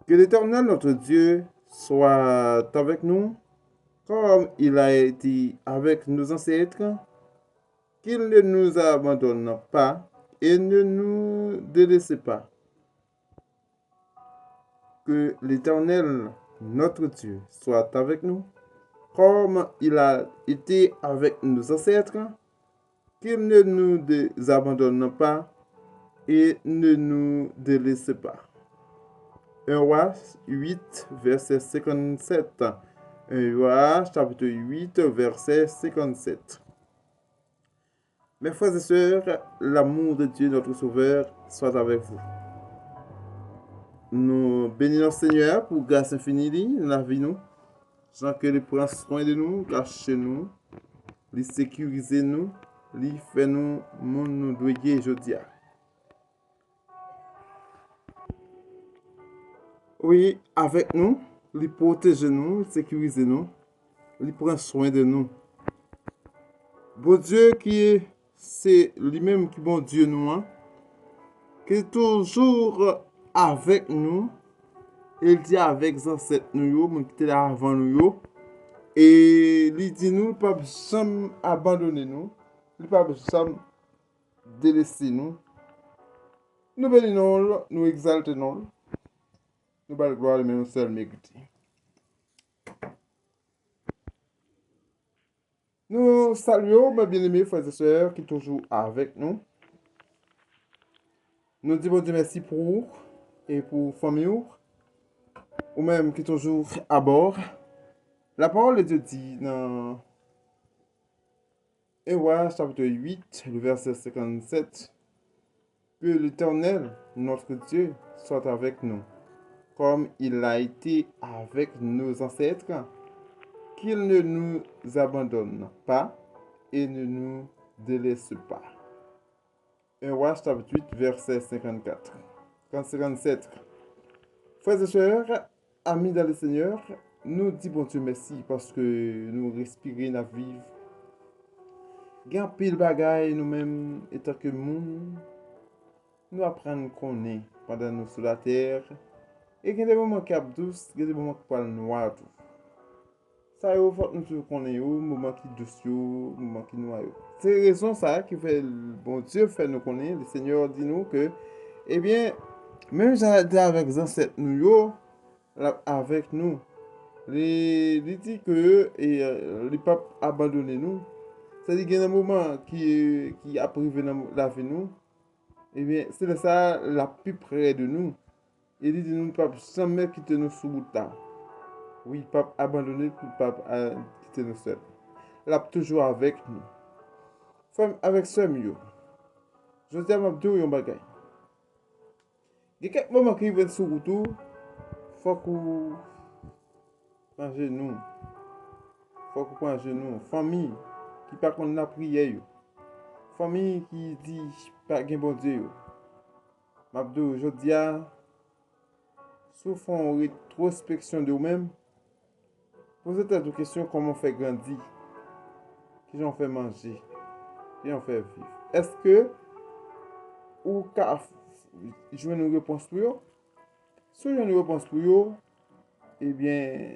Que l'Éternel, notre Dieu, soit avec nous, comme il a été avec nos ancêtres, qu'il ne nous abandonne pas et ne nous délaisse pas. Que l'Éternel, notre Dieu, soit avec nous, comme il a été avec nos ancêtres, qu'il ne nous abandonne pas et ne nous délaisse pas. 1 Roi 8, verset 57. 1 Roi, chapitre 8, verset 57. Mes frères et sœurs, l'amour de Dieu, notre Sauveur, soit avec vous. Nous bénissons le Seigneur pour grâce infinie dans la vie nous. Sans que il prend soin de nous, cache nous, il sécurise nous, il fait nous, mon nous doyer aujourd'hui. Oui, avec nous, il protège nous, il sécurise nous, il prend soin de nous. Bon Dieu c'est lui-même qui bon Dieu nous, hein, qui est toujours avec nous. Il dit avec les ancêtres nous, qui étaient là avant nous, et il dit nous, il ne peut jamais abandonner nous, il ne peut jamais délaisser nous. Nous bénissons, nous exaltons, nous bal gloire mais nous seul mérite. Nous saluons mes bien-aimés frères et sœurs qui sont toujours avec nous. Nous disons Dieu merci pour vous et pour famille ou même qui sont toujours à bord. La parole de Dieu dit dans Hébreux chapitre 8, le verset 57, que l'Éternel, notre Dieu, soit avec nous, comme il a été avec nos ancêtres, qu'il ne nous abandonne pas et ne nous délaisse pas. 1 Roi chapitre 8, verset 54. 57. Frères et sœurs, amis dans le Seigneur, nous disons Dieu merci parce que nous respirons la vie. Gan pile bagay nous-mêmes, étant que moun, nous apprenons qu'on est pendant nous sur la terre. Et il y a des moments qui sont douces, il y a des moments qui sont noirs. Ça, il faut nous connaître, moment qui douce, moment qui noir. C'est la raison ça qui fait, bon Dieu fait nous connaître, le Seigneur dit nous que, eh bien, même j'ai avec les ancêtres nous, avec nous, il dit que, les papes abandonné nous. C'est-à-dire qu'il y a un moment qui a privé la vie nous, eh bien, c'est ça la plus près de nous. Il dit nous, pape, jamais quitter nous sous route là. Oui, pape abandonné pour pape quitter nous seul. Là, toujours avec nous. Femme avec ce mieux. Je dis à ma deux yon bagay. Il y a quelques moments qui viennent sous route, faut qu'on mange nous. Faut qu'on mange nous. Famille qui pas qu'on la prière. Famille qui dit pas gen bon Dieu. Mabdou, je dis à souffrant en rétrospection de vous-même. Posez-vous des questions comment on fait grandir, qui j'en fait manger, qui j'en fait vivre. Est-ce que ou ka jouer une réponse pour vous? Si vous avez une réponse pour vous, eh bien,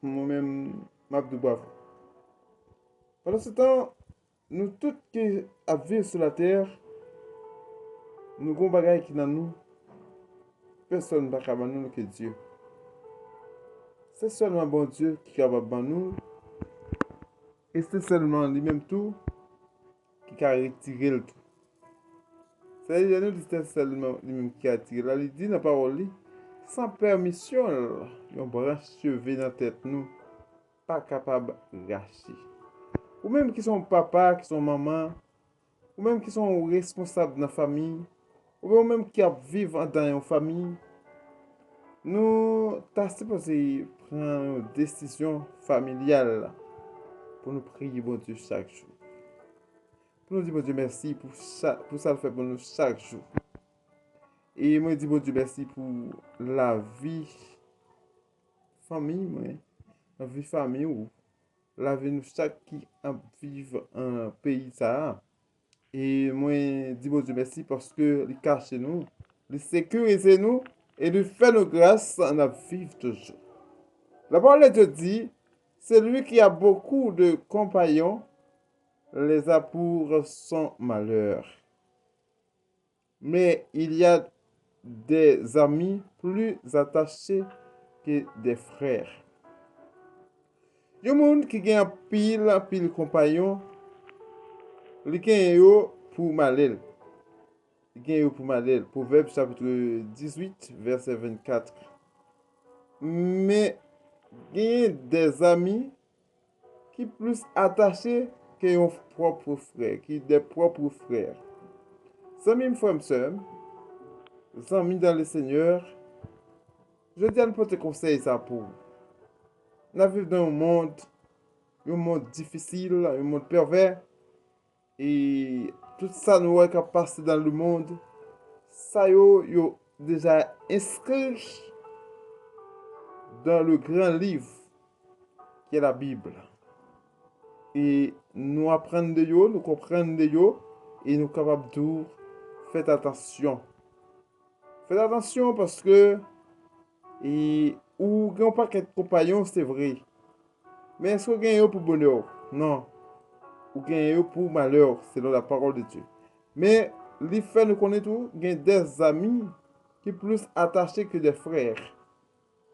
moi-même, Mabdou bravo. Pendant ce temps, nous tous qui vivons sur la terre, nous avons des bagages qui dans nous. Personne ne peut pas nous que Dieu. C'est seulement bon Dieu qui est capable de nous. Et c'est seulement lui-même tout qui a retiré le tout. C'est-à-dire nous c'est seulement lui-même qui a tiré. Là, il dit dans la parole, sans permission, un branche cheveux dans la tête nous, pas capable de racher. Ou même qui sont papa, qui sont maman, ou même qui sont responsables de la famille, ou même qui vivent dans une famille, nous sommes supposés prendre une décision familiale pour nous prier bon Dieu chaque jour. Pour nous dire bon Dieu merci pour ça le fait pour nous chaque jour. Et moi, dis bon Dieu merci pour la vie, famille, moi. La vie famille ou la vie nous chaque qui a vivre un pays ça. Et moi, dis bon Dieu merci parce que il cache nous, il sécurise nous et il fait nos grâces en la vivre toujours. La parole de Dieu dit, celui qui a beaucoup de compagnons les a pour son malheur. Mais il y a des amis plus attachés que des frères. Yon moun qui gen pile compagnon, li gen yo pour malel. Li gen yo pour malel. Proverbe chapitre 18, verset 24. Mais gen des amis qui plus attachés que yon propre frère, qui des propres frères. Zami m'frère m'seur, zami dans le Seigneur, je dis à nous porter conseil ça pour. Nous vivons dans un monde difficile, un monde pervers, et tout ça nous est passé dans le monde, ça yo déjà inscrit dans le grand livre qui est la Bible. Et nous apprenons de yo, nous comprenons de yo, et nous sommes capables de faire attention. Faites attention parce que ou gen pas paquet de compagnons, c'est vrai. Mais est-ce que gen yo pour bonheur? Non. Ou gen yo pour malheur, selon la parole de Dieu. Mais les fait nous connaît tout, gen des amis qui plus attachés que des frères.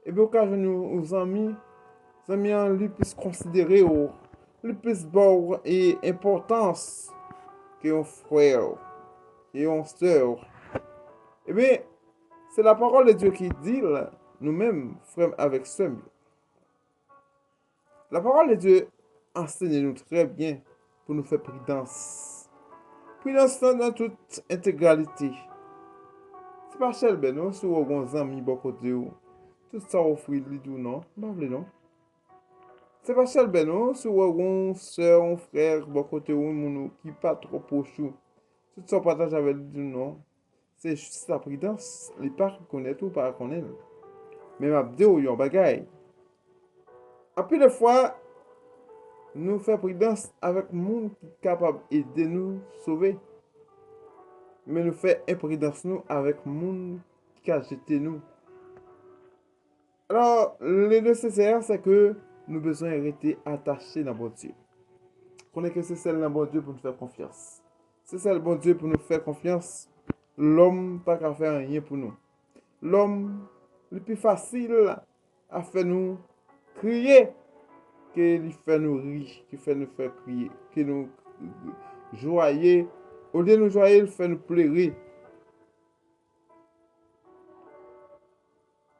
Et bien, quand nous aux amis lui plus considérer ou lui plus bon et importance que un frère et une sœur. Eh bien, c'est la parole de Dieu qui dit là, nous-mêmes, frères avec sœurs. La parole de Dieu enseigne nous très bien pour nous faire prudence. Prudence dans toute intégralité. C'est pas cher, ben non, si vous avez des amis bon côté ou tout ça offre lui ou non, pas vrai non. C'est pas cher, ben non, si vous avez une soeur, un frère bon côté ou moun qui pas trop proche ou tout ça partage avec lui ou non. C'est juste la prudence, il pas connaître ou pas connaître. Mais m'a dit ou yon bagay. A plus de fois nous faisons prudence avec monde qui est capable d'aider nous sauver. Mais nous faisons imprudence nous avec monde qui a jeté nous. Alors, le nécessaire, c'est que nous besoin rester attachés dans bon Dieu. Connaît que c'est celle dans bon Dieu pour nous faire confiance. C'est celle bon Dieu pour nous faire confiance. L'homme pas qu'à faire rien pour nous. L'homme le plus facile à faire nous crier que il fait nous rire, qui fait nous faire crier, que nous joyer. Au lieu de nous joyer, il fait nous pleurer.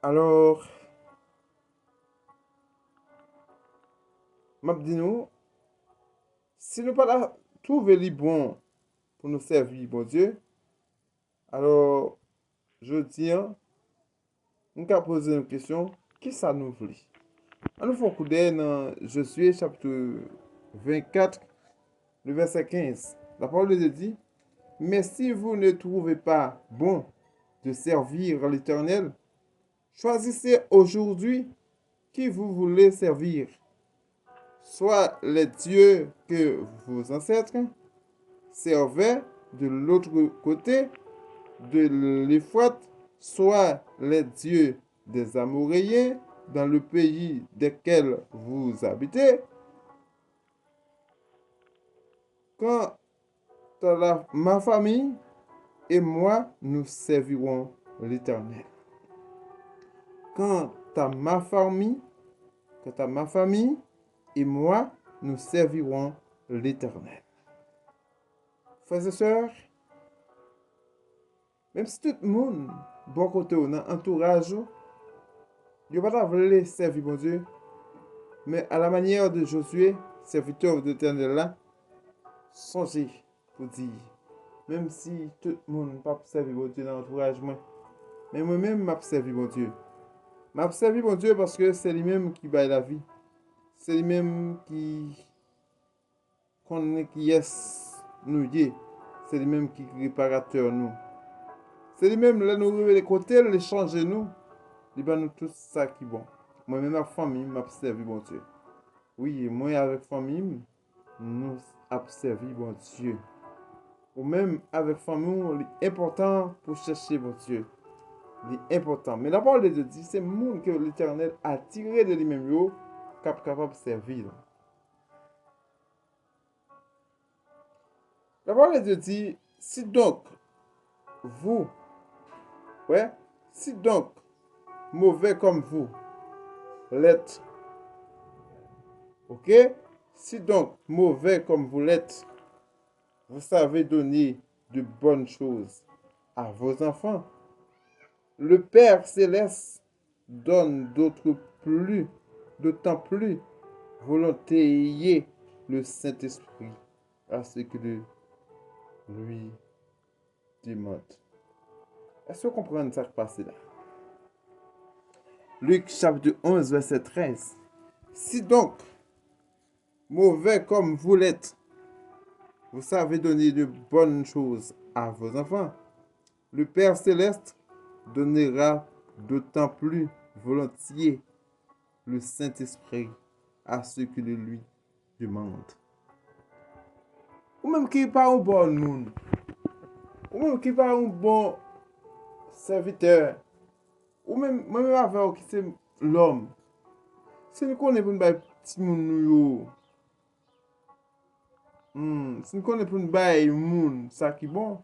Alors, m'a dit nous, si nous pas trouver les bons pour nous servir, bon Dieu, alors, je tiens, on peut poser une question, qui ça nous voulait? On nous fait un coup d'œil dans Josué chapitre 24, le verset 15. La parole de Dieu dit, mais si vous ne trouvez pas bon de servir l'Éternel, choisissez aujourd'hui qui vous voulez servir. Soit les dieux que vos ancêtres servaient de l'autre côté de l'Euphrate, soit les dieux des Amoréens dans le pays desquels vous habitez. Quant à ma famille et moi, nous servirons l'Éternel. Quant à ma famille et moi, nous servirons l'Éternel. Frères et sœurs, même si tout le monde, bon côté ou dans l'entourage, il ne va pas servir mon Dieu, mais à la manière de Josué, serviteur de l'Éternel là, songez pour dire, même si tout le monde ne pas servir mon Dieu dans l'entourage, mais moi-même, je servi mon Dieu. Je servi mon Dieu parce que c'est lui-même qui baille la vie. C'est lui-même qui connaît qui est nous. C'est lui-même qui est réparateur nous. C'est lui-même, là, nous révéler côté, il change nous. Il va nous tout ça qui est bon. Moi-même, ma famille m'a servi, bon Dieu. Oui, moi, avec famille, nous avons servi, bon Dieu. Ou même avec famille, c'est important pour chercher, bon Dieu. C'est important. Mais la parole de Dieu dit, c'est le monde que l'Éternel a tiré de lui-même, capable de servir. La parole de Dieu dit, si donc vous, ouais, si donc mauvais comme vous l'êtes, ok? Si donc mauvais comme vous l'êtes, vous savez donner de bonnes choses à vos enfants, le Père céleste donne d'autant plus volontiers le Saint-Esprit à ceux qui lui demandent. Est-ce que vous comprenez ça qui passe là? Luc chapitre 11, verset 13. Si donc, mauvais comme vous l'êtes, vous savez donner de bonnes choses à vos enfants, le Père céleste donnera d'autant plus volontiers le Saint-Esprit à ceux qui le lui demandent. Ou même qui n'est pas un bon monde, ou même qui n'est pas un bon serviteur, ou même avec qui c'est l'homme. Si nous connaissons pour nous petit monde, si nous connaissons pour nous monde, ça qui est bon.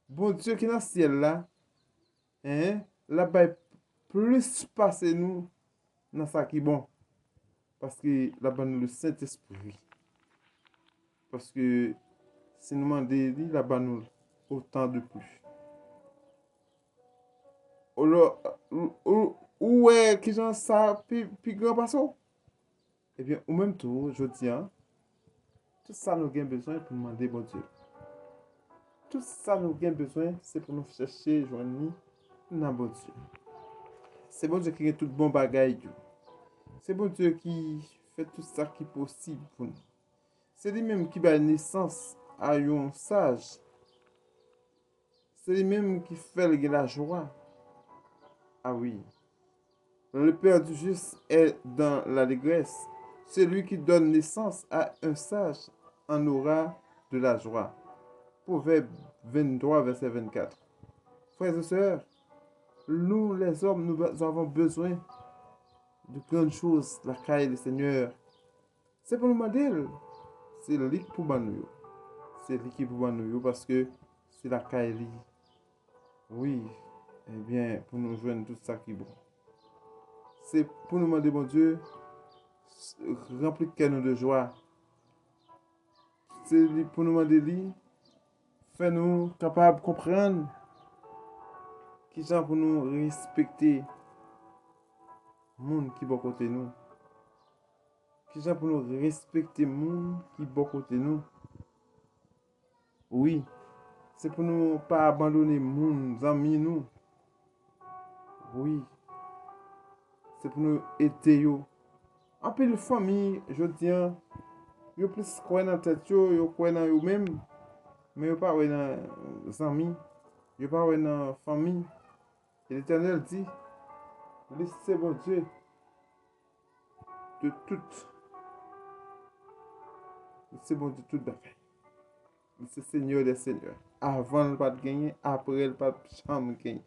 Bon Dieu qui est dans le ciel là, hein, là plus passer nous dans ça qui est bon. Parce que là-bas nous le Saint-Esprit. Parce que si nous demandons, là-bas nous autant de plus. Ou est qui j'en ça, puis grand passant? Eh bien, au même tour, je dis, hein, tout ça nous avons besoin pour demander bon Dieu. Tout ça nous avons besoin, c'est pour nous chercher, joindre dans bon Dieu. C'est bon Dieu qui a tout bon bagage. C'est bon Dieu qui fait tout ça qui est possible pour nous. C'est lui-même qui donne naissance à un sage. C'est lui-même qui fait la joie. Ah oui. Le Père du juste est dans l'allégresse. Celui qui donne naissance à un sage en aura de la joie. Proverbe 23, verset 24. Frères et sœurs, nous les hommes, nous avons besoin de grandes choses, la caille du Seigneur. C'est pour nous demander. C'est lui pour nous. C'est lui qui pour nous parce que c'est la caille. Oui, eh bien, pour nous joindre tout ça qui est bon. C'est pour nous demander, bon Dieu, remplis nous de joie. C'est pour nous demander, lui, fais-nous capables de comprendre qui sont pour nous respecter le monde qui est à côté de nous. Qui sont pour nous respecter le monde qui est à côté de nous. Oui, c'est pour nous pas abandonner le monde, amis nous. Oui, c'est pour nous aider. En plus de famille, je dis, yo plus croire dans tête yo croire dans eux même, mais yo pas dans les amis, yo pas dans la famille. Et l'Éternel dit, laissez bon Dieu de tout, laissez bon Dieu tout bagaille. C'est Seigneur des Seigneurs. Avant le pas de gagner, après le pas de jamais gagner.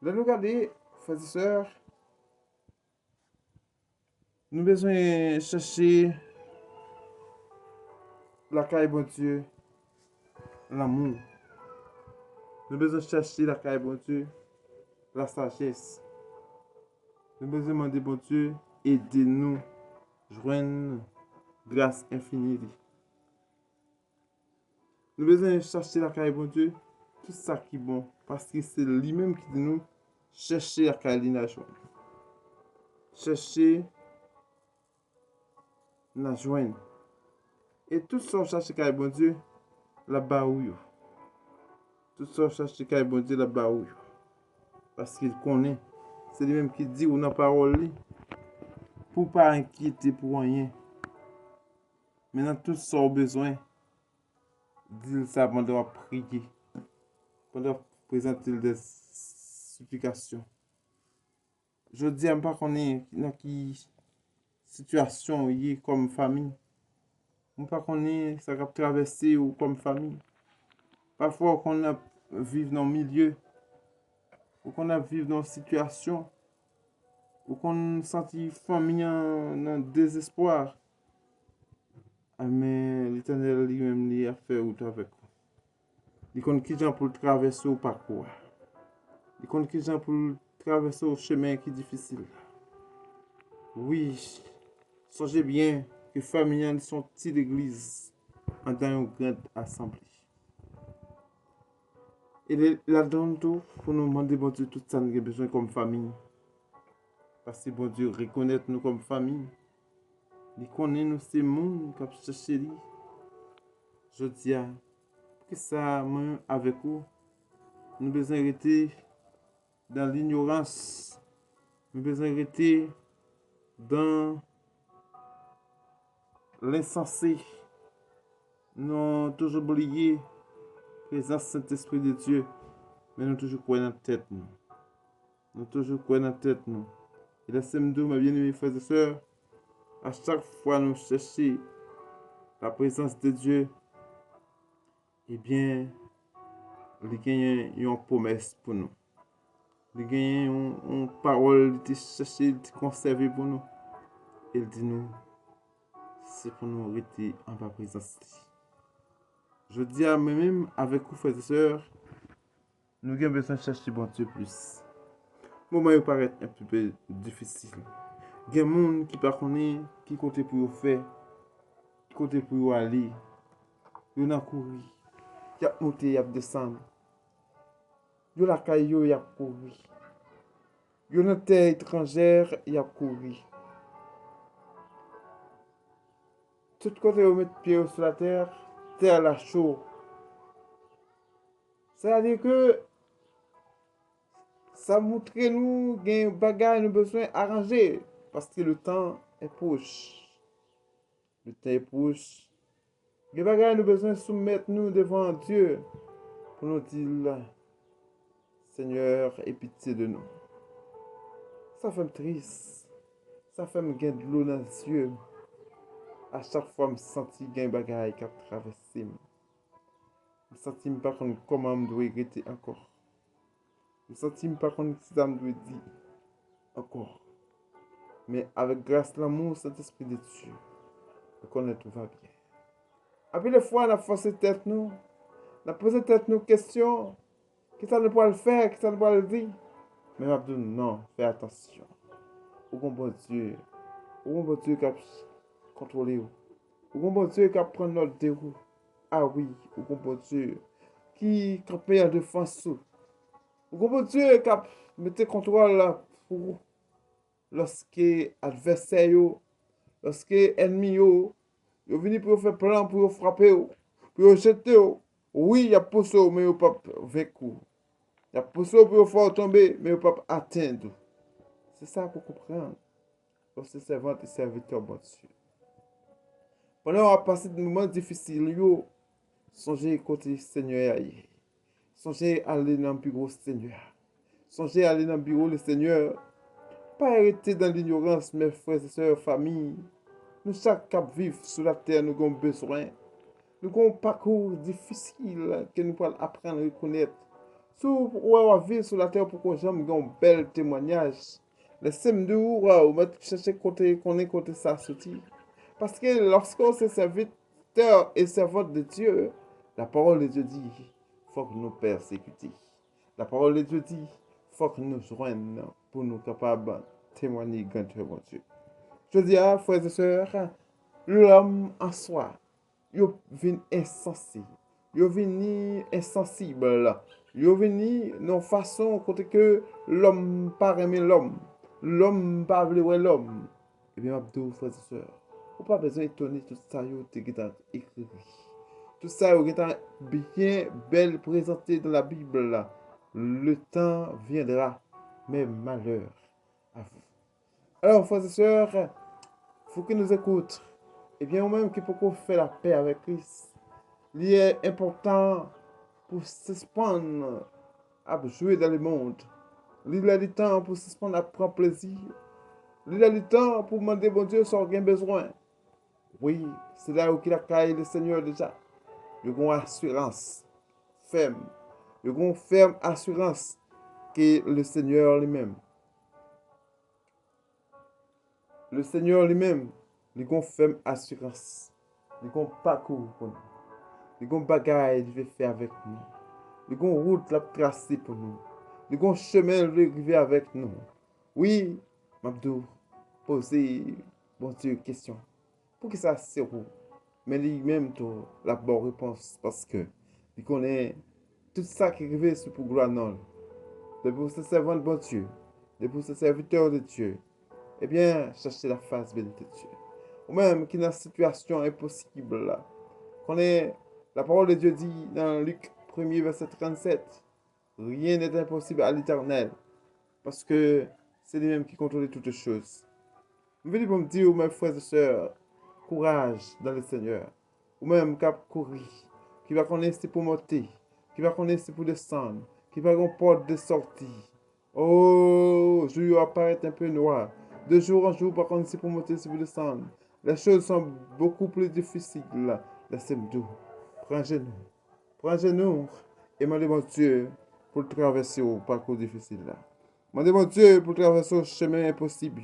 Là nous regardez, frères et sœurs, nous besoin chercher la caille bon Dieu, l'amour. Nous besoin chercher la caille bon Dieu, la sagesse. Nous besoin demander bon Dieu, aidez-nous, joindre grâce infinie. Nous besoin chercher la caille bon Dieu, tout ça qui est bon, parce que c'est lui-même qui dit nous chercher la caille la joindre. Chercher la joindre. Et tout ça chercher la caille bon Dieu, là-bas où yo. Tout ça chercher la caille bon Dieu, là-bas où yo. Parce qu'il connaît. C'est lui-même qui dit ou dans la parole pour pas inquiéter pour rien. Maintenant tout ça au besoin, dit ça avant de prier. pendant présenter des supplications. Je dis à pas qu'on est dans qui situation y est comme famille. On pas qu'on est ça va traverser ou comme famille. Parfois qu'on a vivre dans le milieu, ou qu'on a vivre dans une situation, ou qu'on sentit famille en désespoir. Ah, mais l'Éternel lui-même lui a fait route avec vous. Il compte qui gens pour traverser au parcours. Il compte qui gens pour traverser au chemin qui est difficile. Oui, songez bien que famille sont petites églises en dans une grande assemblée. Et là-dedans tout, pour nous demander bon Dieu tout ça nous avons besoin comme famille. Parce que bon Dieu reconnaît nous comme famille. Il connaît nous ces mondes qui cherché lui. Je dis que ça moi avec vous, nous besoin rester dans l'ignorance. Nous besoin rester dans l'insensé. Nous toujours oublié la présence Saint-Esprit de Dieu, mais nous toujours croyons dans la tête nous. Nous toujours croyons dans la tête nous. Et laissez-moi dire, mes bien-aimés frères et sœurs, à chaque fois nous cherchons la présence de Dieu, eh bien, il y a une promesse pour nous. Il y a une parole qui chercher, qui conserver pour nous. Il dit nous, c'est pour nous rester en ma présence. Je dis à moi-même, avec vous frères et sœurs, nous avons besoin de chercher bon Dieu plus. Moment il paraît un peu difficile. Il y a des gens qui ne connaissent pas, qui comptent pour faire, qui comptent pour aller. Ils ont couru. Ils ont monté, ils ont descendu. Ils ont la caillou, ils ont couru. Ils ont une terre étrangère, ils ont couru. Tout côté où mettre pied sur la terre la chaud. C'est-à-dire que ça montre nous qu'il y a des bagages nous besoin arranger parce que le temps est proche. Le temps est proche. Les bagages nous besoin soumettre nous devant Dieu pour nous dire Seigneur, aie pitié de nous. Ça fait me triste. Ça fait me gagner de l'eau dans les yeux. À chaque fois, je me sens qu'il y a des bagages qui traversent. Je me sens pas comment je dois arrêter encore. Je me sens pas comment je dois dire encore. Mais avec grâce, l'amour, Saint-Esprit de Dieu, je connais tout va bien. Après les fois, on a forcé tête nous. On a posé tête nous questions. Qu'est-ce qu'on doit le faire? Qu'est-ce qu'on doit le dire? Mais je dis non, fais attention. Ou bon Dieu. Ou bon Dieu qui a contrôlé. Ou bon Dieu qui a pris notre déroute. Ah oui, ou bon Dieu qui a payé en défense. Ou bon Dieu qui a mis contrôle pour lorsque adversaire, lorsque ennemi, yo venu pour faire plan, pour frapper, pour jeter. Oui, il y a poussé, mais il n'y a pas vaincu. Il y a poussé pour faire tomber, mais il n'y a pas atteindre. C'est ça pour comprendre. Lorsque servant et serviteur, bon Dieu. Pendant qu'on a passé des moments difficiles, songez côté Seigneur. Songez aller dans le bureau Seigneur. Songez aller dans le bureau le Seigneur. Pas arrêter dans l'ignorance, mes frères et sœurs, famille. Nous, chaque cap vivre sur la terre, nous avons besoin. Nous avons un parcours difficile que nous pouvons apprendre à reconnaître. Si vous vivre sur la terre pour que j'aime un bel témoignage, laissez-moi dire, vous chercher côté qu'on est côté ça sortir. Parce que lorsqu'on est serviteur et servante de Dieu, la parole de Dieu dit, il faut que nous persécutions. La parole de Dieu dit, il faut que nous joignions pour nous capables de témoigner grand Dieu. Je dis à frères et sœurs, l'homme en soi, il vient insensé, il vient insensible, il vient non façon côté que l'homme pas aimer l'homme pas vouloir l'homme. Eh bien, Abdou, frères et sœurs, on pas besoin d'étonner tout ça, yo te écrit. Tout ça, yo bien belle présenté dans la Bible là. Le temps viendra, mais malheur à vous. Alors, frères et sœurs, il faut qu'ils nous écoutent. Eh bien, au même qu'il faut qu'on fait la paix avec Christ. Il est important pour suspendre à jouer dans le monde. Il a du temps pour suspendre à prendre plaisir. Il a du temps pour demander, bon Dieu, sans aucun besoin. Oui, c'est là où il a caillé le Seigneur déjà. Il y a une assurance ferme. Il y a une ferme assurance que le Seigneur lui-même. Le Seigneur lui-même, il a une ferme assurance. Il a un parcours pour nous. Il a un bagage qu'il veut faire avec nous. Il a une route à tracer pour nous. Il a un chemin à arriver avec nous. Oui, Mabdou, poser, bon Dieu, question. Pour que ça se roule. Mais lui-même, la bonne réponse, parce que il connaît tout ça qui arrive sur pour gloire non. De pour ce servant de bon Dieu, de pour ce serviteur de Dieu, eh bien, cherchez la face bénie de Dieu. Ou même qui dans une situation impossible là. Connaît la parole de Dieu dit dans Luc 1er, verset 37, rien n'est impossible à l'Éternel, parce que c'est lui-même qui contrôle toutes choses. Je veux dire pour me dire, mes frères et sœurs, courage dans le Seigneur. Ou même cap courir, qui va connaître pour monter, qui va connaître pour descendre, qui va avoir porte de sortie. Oh, je vais apparaître un peu noir. De jour en jour, par contre, c'est pour monter, c'est pour descendre. Les choses sont beaucoup plus difficiles là. Laissez-moi doux. Prends un genou. Prends un genou et demandez mon Dieu pour traverser au parcours difficile là. Demandez mon Dieu pour traverser le chemin impossible.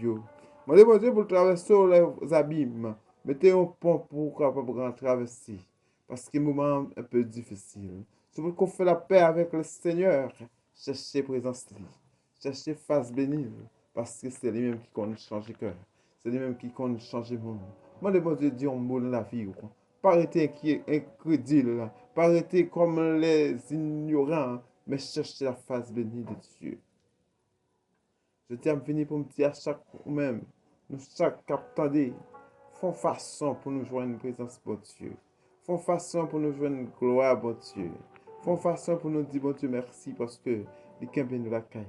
Demandez mon Dieu pour traverser les abîmes. Mettez un pont pour capable traverser. Parce que c'est un moment un peu difficile. C'est pour qu'on fait la paix avec le Seigneur. Cherchez présence. Cherchez face bénie. Parce que c'est lui-même qui compte changer le cœur. C'est lui-même qui compte changer le monde. Demandez mon Dieu de dire un mot dans la vie. Pas arrêter incrédule. Pas arrêter comme les ignorants. Mais cherchez la face bénie de Dieu. Je tiens à venir pour me dire à chaque même, nous chaque attendez, font façon pour nous joindre une présence pour Dieu. Font façon pour nous joindre une gloire pour Dieu. Font façon pour nous dire bon Dieu merci parce que les qui nous la caille.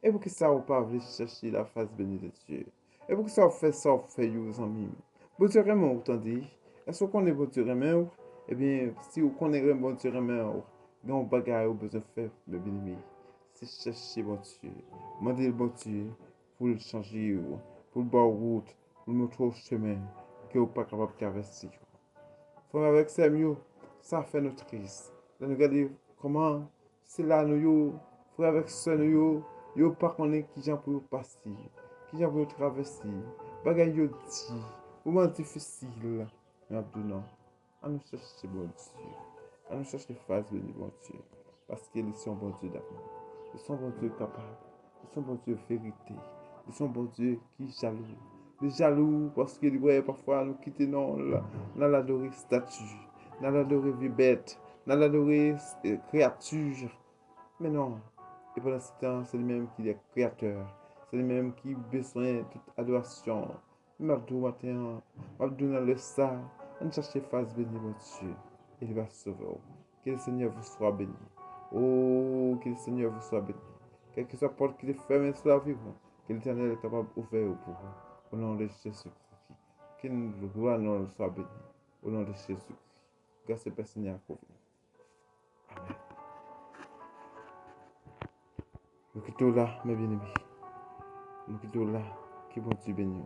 Et pour que ça vous pas venir chercher la face bénie de Dieu. Et pour que ça vous fait vous amis. Bon Dieu vraiment autant dit. Est-ce qu'on est bon Dieu vraiment? Eh bien, si vous connaissez bon Dieu vraiment, vous bagage vous besoin de faire, mes bien-aimés. C'est chercher bon Dieu. Demander le bon Dieu pour le changer, pour le bas route, pour le montrer au chemin que vous n'êtes pas capable de traverser. Frère avec ça, mieux, ça fait nous triste. Là, nous regardons comment c'est là, nous, frère avec ça, nous, pas connaître qui j'en pour passer, qui j'en pour traverser. Bagay yo dit, moment difficile. Mais Abdou non, à nous chercher bon Dieu. À nous chercher face de bon Dieu. Parce qu'ils sont bon Dieu d'amour. Ils sont bon Dieu capable. Ils sont bon Dieu vérité. Ils sont bon Dieu qui jaloux. Les jaloux parce qu'ils voient parfois nous quitter dans l'adorer statue, dans l'adorer vie bête, dans l'adorer créature. Mais non. Et pendant ce temps, c'est lui-même qui est créateur. C'est lui-même qui a besoin de toute adoration. M'abdou matin, m'abdou dans le ça. On cherche face béni, mon Dieu. Il va sauver. Que le Seigneur vous soit béni. Oh, que le Seigneur vous soit béni. Quelle que soit la porte qui est fermée sur la vie, que l'Éternel est capable d'ouvrir pour vous. Au nom de Jésus-Christ. Que le gloire non soit béni. Au nom de Jésus-Christ. Grâce au Seigneur pour vous. Amen. Nous quittons là, mes bien-aimés. Nous quittons là. Que bon Dieu bénisse.